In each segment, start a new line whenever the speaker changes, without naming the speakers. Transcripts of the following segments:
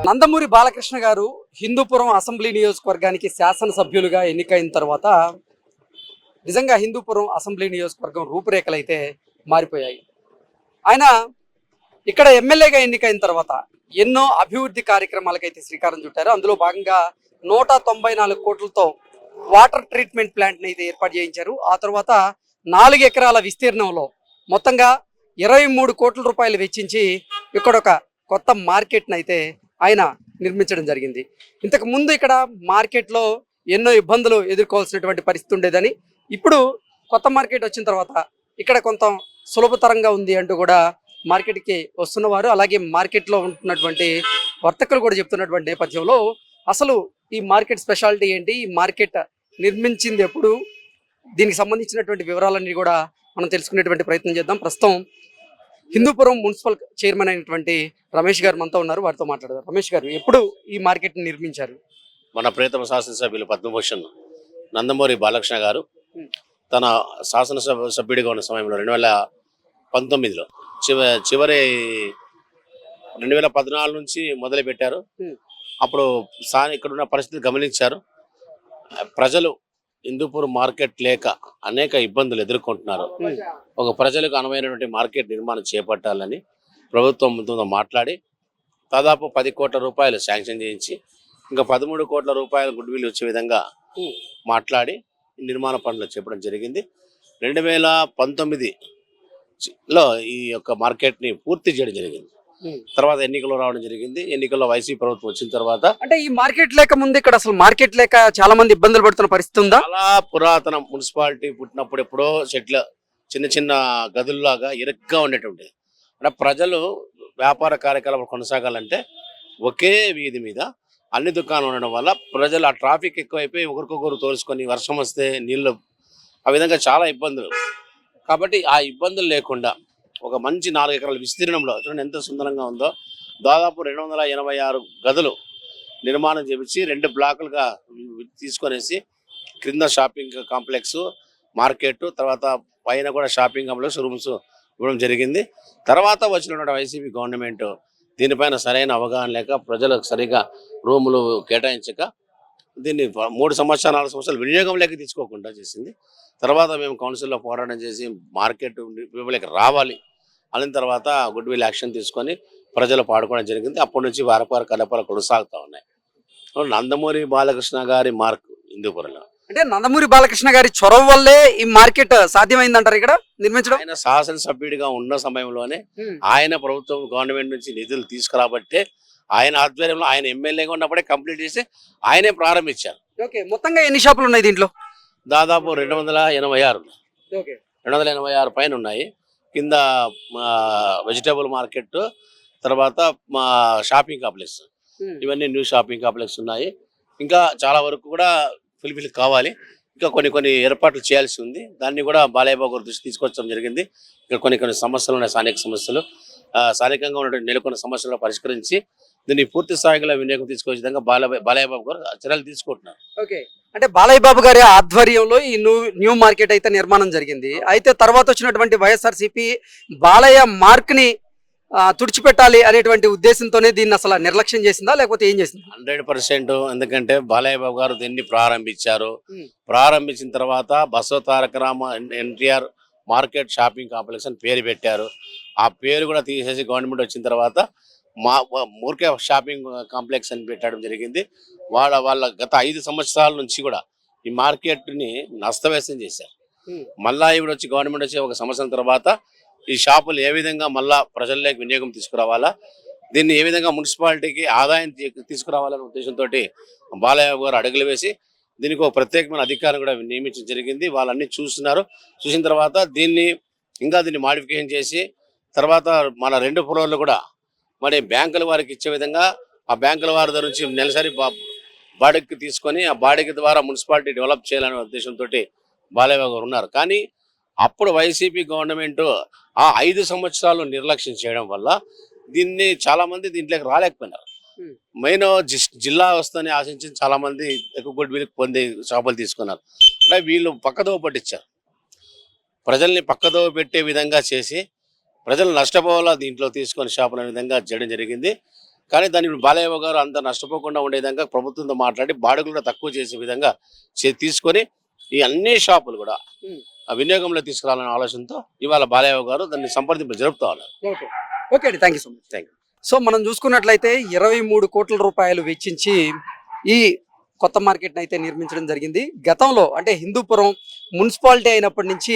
నందమూరి బాలకృష్ణ గారు హిందూపురం అసెంబ్లీ నియోజకవర్గానికి శాసనసభ్యులుగా ఎన్నికైన తర్వాత నిజంగా హిందూపురం అసెంబ్లీ నియోజకవర్గం రూపురేఖలు అయితే మారిపోయాయి. ఆయన ఇక్కడ ఎమ్మెల్యేగా ఎన్నికైన తర్వాత ఎన్నో అభివృద్ధి కార్యక్రమాలకైతే శ్రీకారం చుట్టారు. అందులో భాగంగా 194 కోట్లతో వాటర్ ట్రీట్మెంట్ ప్లాంట్ని అయితే ఏర్పాటు చేయించారు. ఆ తర్వాత 4 ఎకరాల విస్తీర్ణంలో మొత్తంగా 23 కోట్ల రూపాయలు వెచ్చించి ఇక్కడ ఒక కొత్త మార్కెట్ని అయితే ఆయన నిర్మించడం జరిగింది. ఇంతకు ముందు ఇక్కడ మార్కెట్లో ఎన్నో ఇబ్బందులు ఎదుర్కోవాల్సినటువంటి పరిస్థితి ఉండేదని, ఇప్పుడు కొత్త మార్కెట్ వచ్చిన తర్వాత ఇక్కడ కొంత సులభతరంగా ఉంది అంటూ కూడా మార్కెట్కి వస్తున్నవారు, అలాగే మార్కెట్లో ఉంటున్నటువంటి వర్తకులు కూడా చెప్తున్నటువంటి నేపథ్యంలో అసలు ఈ మార్కెట్ స్పెషాలిటీ ఏంటి, ఈ మార్కెట్ నిర్మించింది ఎప్పుడు, దీనికి సంబంధించినటువంటి వివరాలన్నీ కూడా మనం తెలుసుకునేటువంటి ప్రయత్నం చేద్దాం. ప్రస్తుతం హిందూపురం మున్సిపల్ చైర్మన్ అయినటువంటి రమేష్ గారు మనతో ఉన్నారు, వారితో మాట్లాడదాం. రమేష్ గారు, ఎప్పుడు ఈ మార్కెట్ ని నిర్మించారు?
మన ప్రియతమ శాసనసభ్యులు పద్మభూషణ్ నందమూరి బాలకృష్ణ గారు తన శాసనసభ్యుడిగా ఉన్న సమయంలో 2019లో చివరి 2014 నుంచి మొదలు పెట్టారు. అప్పుడు ఇక్కడున్న పరిస్థితి గమనించారు. ప్రజలు హిందూపూర్ మార్కెట్ లేక అనేక ఇబ్బందులు ఎదుర్కొంటున్నారు. ఒక ప్రజలకు అనువైనటువంటి మార్కెట్ నిర్మాణం చేపట్టాలని ప్రభుత్వంతో మాట్లాడి దాదాపు 10 కోట్ల రూపాయలు శాంక్షన్ చేయించి ఇంకా 13 కోట్ల రూపాయలు గుడ్ విల్ వచ్చే విధంగా మాట్లాడి నిర్మాణ పనులు చేపట్టడం జరిగింది. 2019లో ఈ యొక్క మార్కెట్ని పూర్తి చేయడం జరిగింది. తర్వాత ఎన్నికలు రావడం జరిగింది. ఎన్నికల్లో వైసీపీ ప్రభుత్వం వచ్చిన తర్వాత
అంటే ఈ మార్కెట్ లేక ముందు ఇక్కడ అసలు మార్కెట్ లేక చాలా మంది ఇబ్బందులు పడుతున్న పరిస్థితి ఉందా?
చాలా పురాతన మున్సిపాలిటీ పుట్టినప్పుడు ఎప్పుడో చెట్ల చిన్న చిన్న గదుల్లాగా ఇరుగ్గా ఉండేటువంటి, అంటే ప్రజలు వ్యాపార కార్యకలాపాలు కొనసాగాలంటే ఒకే వీధి మీద అన్ని దుకాణాలు ఉండడం వల్ల ప్రజలు ఆ ట్రాఫిక్ ఎక్కువైపోయి ఒకరికొకరు తోలుసుకొని వర్షం వస్తే నీళ్ళు ఆ విధంగా చాలా ఇబ్బందులు. కాబట్టి ఆ ఇబ్బందులు లేకుండా ఒక మంచి 4 ఎకరాల విస్తీర్ణంలో చూడండి ఎంత సుందరంగా ఉందో, దాదాపు 286 గదులు నిర్మాణం చేపించి 2 బ్లాకులుగా తీసుకొనేసి క్రింద షాపింగ్ కాంప్లెక్స్, మార్కెట్, తర్వాత పైన కూడా షాపింగ్ కాంప్లెక్స్, రూమ్స్ ఇవ్వడం జరిగింది. తర్వాత వచ్చినటువంటి వైసీపీ గవర్నమెంట్ దీనిపైన సరైన అవగాహన లేక ప్రజలకు సరిగా రూములు కేటాయించక దీన్ని 3 సంవత్సరాలు 4 సంవత్సరాలు వినియోగంలోకి తీసుకోకుండా చేసింది. తర్వాత మేము కౌన్సిల్లో పోరాటం చేసి మార్కెట్ వినియోగంలోకి రావాలి అన్న తర్వాత గుడ్ విల్ యాక్షన్ తీసుకొని ప్రజలు పాడుకోవడం జరిగింది. అప్పటి నుంచి వారపార కలపాలు కొనసాగుతూ ఉన్నాయి. నందమూరి బాలకృష్ణ గారి మార్క్ హిందూపురంలో
అంటే నందమూరి బాలకృష్ణ గారి చొరవ వల్లే ఈ మార్కెట్ సాధ్యమైందంటారు ఇక్కడ నిర్మించడం.
ఆయన శాసనసభ్యుడిగా ఉన్న సమయంలోనే ఆయన ప్రభుత్వం గవర్నమెంట్ నుంచి నిధులు తీసుకురాబట్టే ఆయన ఆధ్వర్యంలో ఆయన ఎమ్మెల్యేగా ఉన్నప్పుడే కంప్లీట్ చేసి ఆయనే ప్రారంభించారు.
ఓకే, మొత్తంగా ఎన్ని షాపులు ఉన్నాయి దీంట్లో?
దాదాపు 286 పైన ఉన్నాయి. కింద వెజిటేబుల్ మార్కెట్, తర్వాత మా షాపింగ్ కాంప్లెక్స్, ఇవన్నీ న్యూ షాపింగ్ కాంప్లెక్స్ ఉన్నాయి. ఇంకా చాలా వరకు కూడా ఫుల్ఫిల్ కావాలి. ఇంకా కొన్ని ఏర్పాట్లు చేయాల్సి ఉంది. దాన్ని కూడా బాలయ్య బాబు గారి దృష్టి తీసుకొచ్చడం జరిగింది. ఇక్కడ కొన్ని సమస్యలు ఉన్నాయి, స్థానిక సమస్యలు, స్థానికంగా ఉన్నటువంటి నెలకొన్న సమస్యలను పరిష్కరించి దీన్ని పూర్తి స్థాయిలో వినియోగం తీసుకొచ్చే విధంగా బాలయ్య బాబు గారు చర్యలు తీసుకుంటున్నారు.
ఓకే, అంటే బాలయ్య బాబు గారి ఆధ్వర్యంలో ఈ న్యూ మార్కెట్ అయితే నిర్మాణం జరిగింది. అయితే తర్వాత వచ్చినటువంటి వైఎస్ఆర్సీపీ బాలయ్య మార్క్ ని తుడిచిపెట్టాలి అనేటువంటి ఉద్దేశంతోనే దీన్ని అసలు నిర్లక్ష్యం చేసిందా, లేకపోతే ఏం చేసింది?
100%. ఎందుకంటే బాలయ్య బాబు గారు దీన్ని ప్రారంభించారు. ప్రారంభించిన తర్వాత Basava Taraka Rama NTR market shopping complex అని పేరు పెట్టారు. ఆ పేరు కూడా తీసేసి గవర్నమెంట్ వచ్చిన తర్వాత ఊరికే షాపింగ్ కాంప్లెక్స్ అని పెట్టడం జరిగింది. వాళ్ళ గత 5 సంవత్సరాల నుంచి కూడా ఈ మార్కెట్ని నష్టవేసం చేశారు. మళ్ళా ఇప్పుడు వచ్చి గవర్నమెంట్ వచ్చి 1 సంవత్సరం తర్వాత ఈ షాపులు ఏ విధంగా మళ్ళా ప్రజల్లోకి వినియోగం తీసుకురావాలా, దీన్ని ఏ విధంగా మున్సిపాలిటీకి ఆదాయం తీసుకురావాలనే ఉద్దేశంతో బాలయ్య గారు అడుగులు వేసి దీనికి ఒక ప్రత్యేకమైన అధికారం కూడా నియమించడం జరిగింది. వాళ్ళన్నీ చూస్తున్నారు. చూసిన తర్వాత దీన్ని మాడిఫికేషన్ చేసి తర్వాత మన 2 ఫ్లోర్లు కూడా మరి బ్యాంకుల వారికి ఇచ్చే విధంగా ఆ బ్యాంకుల వారి దగ్గర నుంచి నెలసరి బాడికి తీసుకొని ఆ బాడికి ద్వారా మున్సిపాలిటీ డెవలప్ చేయాలనే ఉద్దేశంతో బాలయ్య గారు ఉన్నారు. కానీ అప్పుడు వైసీపీ గవర్నమెంట్ ఆ 5 సంవత్సరాలు నిర్లక్ష్యం చేయడం వల్ల దీన్ని చాలా మంది దీంట్లోకి రాలేకపోయినారు. మెయిన్ జిల్లా వస్తుందని ఆశించి చాలా మంది ఎక్కువ గుడ్ విల్ పొంది షాపులు తీసుకున్నారు. అంటే వీళ్ళు పక్కదోవ పట్టించారు. ప్రజల్ని పక్కదోవ పెట్టే విధంగా చేసి ప్రజలు నష్టపోవాలా దీంట్లో తీసుకొని షాపులు అనే విధంగా చేయడం జరిగింది. కానీ దాన్ని ఇప్పుడు బాలయ్య గారు అంత నష్టపోకుండా ఉండే విధంగా ప్రభుత్వంతో మాట్లాడి బాడుగులు కూడా తక్కువ చేసే విధంగా తీసుకొని ఈ అన్ని షాపులు కూడా ఆ వినియోగంలో తీసుకురావాలనే ఆలోచనతో ఇవాళ బాలయ్య గారు దాన్ని సంప్రదింపులు జరుపుతా ఉన్నారు.
ఓకే అండి, thank you so much.
Thank you.
So మనం చూసుకున్నట్లయితే 23 కోట్ల రూపాయలు వెచ్చించి ఈ కొత్త మార్కెట్ని అయితే నిర్మించడం జరిగింది. గతంలో అంటే హిందూపురం మున్సిపాలిటీ అయినప్పటి నుంచి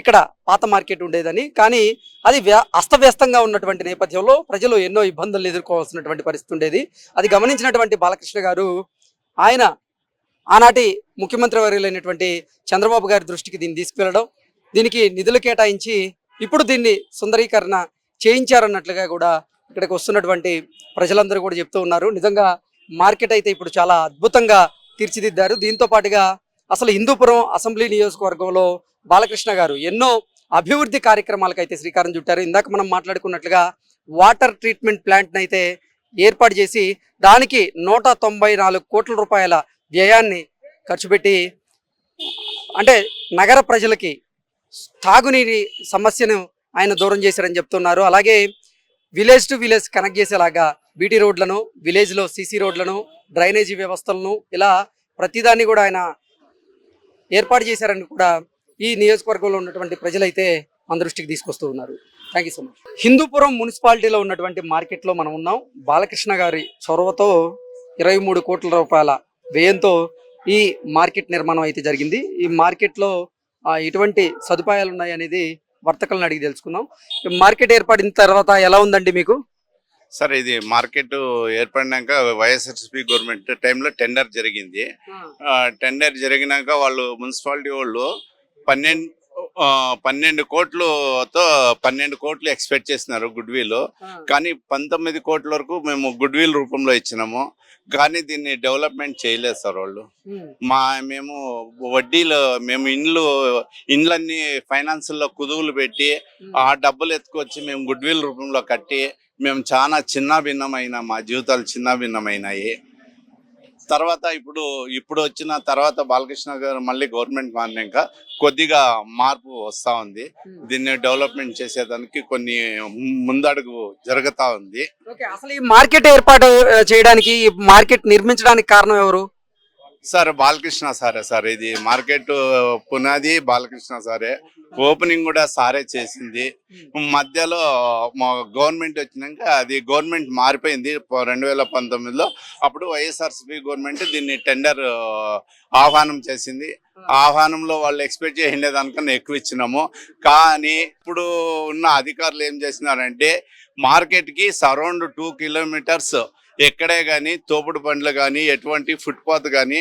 ఇక్కడ పాత మార్కెట్ ఉండేదని, కానీ అది అస్తవ్యస్తంగా ఉన్నటువంటి నేపథ్యంలో ప్రజలు ఎన్నో ఇబ్బందులు ఎదుర్కోవాల్సినటువంటి పరిస్థితి ఉండేది. అది గమనించినటువంటి బాలకృష్ణ గారు ఆయన ఆనాటి ముఖ్యమంత్రి వర్యులైనటువంటి చంద్రబాబు గారి దృష్టికి దీన్ని తీసుకువెళ్ళడం, దీనికి నిధులు కేటాయించి ఇప్పుడు దీన్ని సుందరీకరణ చేయించారన్నట్లుగా కూడా ఇక్కడికి వస్తున్నటువంటి ప్రజలందరూ కూడా చెప్తూ ఉన్నారు. నిజంగా మార్కెట్ అయితే ఇప్పుడు చాలా అద్భుతంగా తీర్చిదిద్దారు. దీంతో పాటుగా అసలు హిందూపురం అసెంబ్లీ నియోజకవర్గంలో బాలకృష్ణ గారు ఎన్నో అభివృద్ధి కార్యక్రమాలకు అయితే శ్రీకారం చుట్టారు. ఇందాక మనం మాట్లాడుకున్నట్లుగా వాటర్ ట్రీట్మెంట్ ప్లాంట్ని అయితే ఏర్పాటు చేసి దానికి 194 కోట్ల రూపాయల వ్యయాన్ని ఖర్చు పెట్టి అంటే నగర ప్రజలకి తాగునీటి సమస్యను ఆయన దూరం చేశారని చెప్తున్నారు. అలాగే విలేజ్ టు విలేజ్ కనెక్ట్ చేసేలాగా బీటీ రోడ్లను, విలేజ్లో సీసీ రోడ్లను, డ్రైనేజీ వ్యవస్థలను ఇలా ప్రతిదాన్ని కూడా ఆయన ఏర్పాటు చేశారని కూడా ఈ నియోజకవర్గంలో ఉన్నటువంటి ప్రజలైతే మన దృష్టికి తీసుకొస్తూ ఉన్నారు. Thank you so much. Hindupuram మున్సిపాలిటీలో ఉన్నటువంటి మార్కెట్లో మనం ఉన్నాం. బాలకృష్ణ గారి చొరవతో 23 కోట్ల రూపాయల వ్యయంతో ఈ మార్కెట్ నిర్మాణం అయితే జరిగింది. ఈ మార్కెట్లో ఎటువంటి సదుపాయాలు ఉన్నాయి అనేది వర్తకులను అడిగి తెలుసుకుందాం. మార్కెట్ ఏర్పడిన తర్వాత ఎలా ఉందండి మీకు?
సార్, ఇది మార్కెట్ ఏర్పడినాక వైఎస్ఆర్సీపీ గవర్నమెంట్ టైంలో టెండర్ జరిగింది. టెండర్ జరిగినాక వాళ్ళు మున్సిపాలిటీ వాళ్ళు 12 కోట్లతో 12 కోట్లు ఎక్స్పెక్ట్ చేసినారు గుడ్ విల్. కానీ 19 కోట్ల వరకు మేము గుడ్ విల్ రూపంలో ఇచ్చినాము. కానీ దీన్ని డెవలప్మెంట్ చేయలేదు సార్ వాళ్ళు. మేము వడ్డీలో మేము ఇండ్లన్నీ ఫైనాన్స్లో కుదువులు పెట్టి ఆ డబ్బులు ఎత్తుకొచ్చి మేము గుడ్ విల్ రూపంలో కట్టి మేము చాలా చిన్న భిన్నమైన మా జీవితాలు చిన్న భిన్నమైనాయి. తర్వాత ఇప్పుడు వచ్చిన తర్వాత బాలకృష్ణ గారు మళ్ళీ గవర్నమెంట్ మారినాక కొద్దిగా మార్పు వస్తూ ఉంది. దీన్ని డెవలప్మెంట్ చేసేదానికి కొన్ని ముందడుగు జరుగుతూ ఉంది.
అసలు ఈ మార్కెట్ ఏర్పాటు చేయడానికి, మార్కెట్ నిర్మించడానికి కారణం ఎవరు?
సార్, బాలకృష్ణ సారే సార్. ఇది మార్కెట్ పునాది బాలకృష్ణ సారే. ఓపెనింగ్ కూడా సారే చేసింది. మధ్యలో మా గవర్నమెంట్ వచ్చినాక అది గవర్నమెంట్ మారిపోయింది 2019లో. అప్పుడు వైఎస్ఆర్సీపీ గవర్నమెంట్ దీన్ని టెండర్ ఆహ్వానం చేసింది. ఆహ్వానంలో వాళ్ళు ఎక్స్పెక్ట్ చేసిండే దానికన్నా ఎక్కువ ఇచ్చినాము. కానీ ఇప్పుడు ఉన్న అధికారులు ఏం చేసినారంటే మార్కెట్కి సరౌండ్ 2 కిలోమీటర్స్ ఎక్కడే కానీ తోపుడు బండ్లు కానీ ఎటువంటి ఫుట్పాత్ కానీ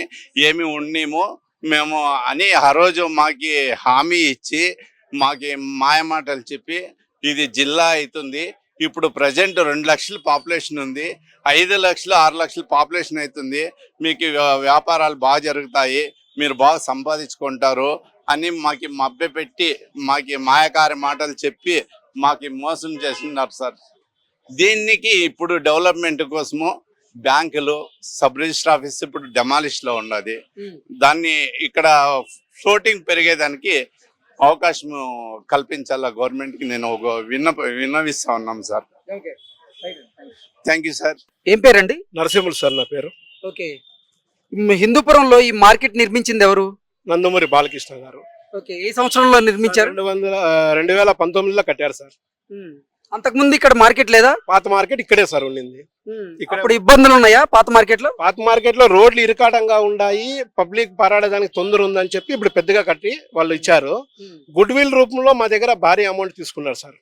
ఏమి ఉండేమో మేము అని ఆ రోజు మాకి హామీ ఇచ్చి మాకి మాయమాటలు చెప్పి ఇది జిల్లా అవుతుంది. ఇప్పుడు ప్రజెంట్ 2 లక్షల పాపులేషన్ ఉంది. 5 లక్షలు 6 లక్షల పాపులేషన్ అవుతుంది. మీకు వ్యాపారాలు బాగా జరుగుతాయి, మీరు బాగా సంపాదించుకుంటారు అని మాకి మభ్యపెట్టి మాకి మాయకారి మాటలు చెప్పి మాకి మోసం చేస్తున్నారు సార్. దీనికి ఇప్పుడు డెవలప్మెంట్ కోసము బ్యాంకులు, సబ్ రిజిస్టర్ ఆఫీస్ ఇప్పుడు డెమాలిష్ లో ఉన్నది. దాన్ని ఇక్కడ ఫ్లోటింగ్ పెరిగేదానికి అవకాశం కల్పించాలా గవర్నమెంట్ కి నేను ఒక విన్నవిస్తా ఉన్నాం సార్. Thank you sir.
ఏం పేరండి?
నరసింహులు సార్ నా పేరు.
ఓకే. హిందూపురంలో ఈ మార్కెట్ నిర్మించింది ఎవరు?
నందమూరి బాలకృష్ణ గారు.
ఓకే. ఏ సంవత్సరంలో నిర్మించారు?
2019లో కట్టారు సార్.
అంతకుముందు ఇక్కడ మార్కెట్ లేదా?
పాత మార్కెట్ ఇక్కడే సార్ ఉండింది.
ఇప్పుడు ఇబ్బందులు ఉన్నాయా పాత మార్కెట్ లో?
పాత మార్కెట్ లో రోడ్లు ఇరుకాటంగా ఉన్నాయి, పబ్లిక్ పారాడడానికి తొందర ఉందని చెప్పి ఇప్పుడు పెద్దగా కట్టి వాళ్ళు ఇచ్చారు. గుడ్ విల్ రూపంలో మా దగ్గర భారీ అమౌంట్ తీసుకున్నారు సార్.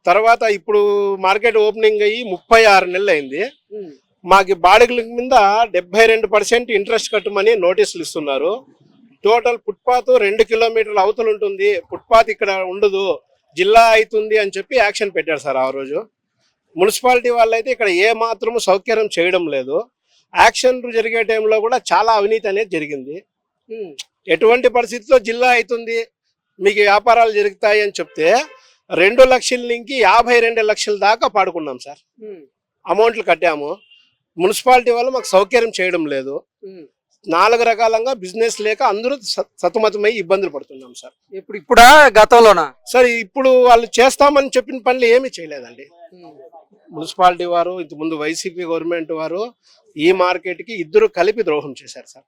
తర్వాత ఇప్పుడు మార్కెట్ ఓపెనింగ్ అయ్యి 36 నెలలు అయింది. మాకు బాడిగల మీద 72% ఇంట్రెస్ట్ కట్టమని నోటీసులు ఇస్తున్నారు. టోటల్ ఫుట్పాత్ 2 కిలోమీటర్ల అవతల ఉంటుంది, ఫుట్పాత్ ఇక్కడ ఉండదు, జిల్లా అవుతుంది అని చెప్పి యాక్షన్ పెట్టారు సార్. ఆ రోజు మున్సిపాలిటీ వాళ్ళైతే ఇక్కడ ఏ మాత్రము సౌకర్యం చేయడం లేదు. యాక్షన్ జరిగే టైంలో కూడా చాలా అవినీతి అనేది జరిగింది. ఎటువంటి పరిస్థితుల్లో జిల్లా అవుతుంది, మీకు వ్యాపారాలు జరుగుతాయి అని చెప్తే 2 లక్షల నుంచి 52 లక్షల దాకా పాడుకున్నాం సార్. అమౌంట్లు కట్టాము. మున్సిపాలిటీ వాళ్ళు మాకు సౌకర్యం చేయడం లేదు. 4 రకాలంగా బిజినెస్ లేక అందరూ సతమతమై ఇబ్బందులు పడుతున్నాం సార్.
ఇప్పుడా గతంలోనా?
సార్, ఇప్పుడు వాళ్ళు చేస్తామని చెప్పిన పనులు ఏమీ చేయలేదండి. మున్సిపాలిటీ వారు ఇంత ముందు వైసీపీ గవర్నమెంట్ వారు ఈ మార్కెట్ కి ఇద్దరు కలిపి ద్రోహం చేశారు సార్.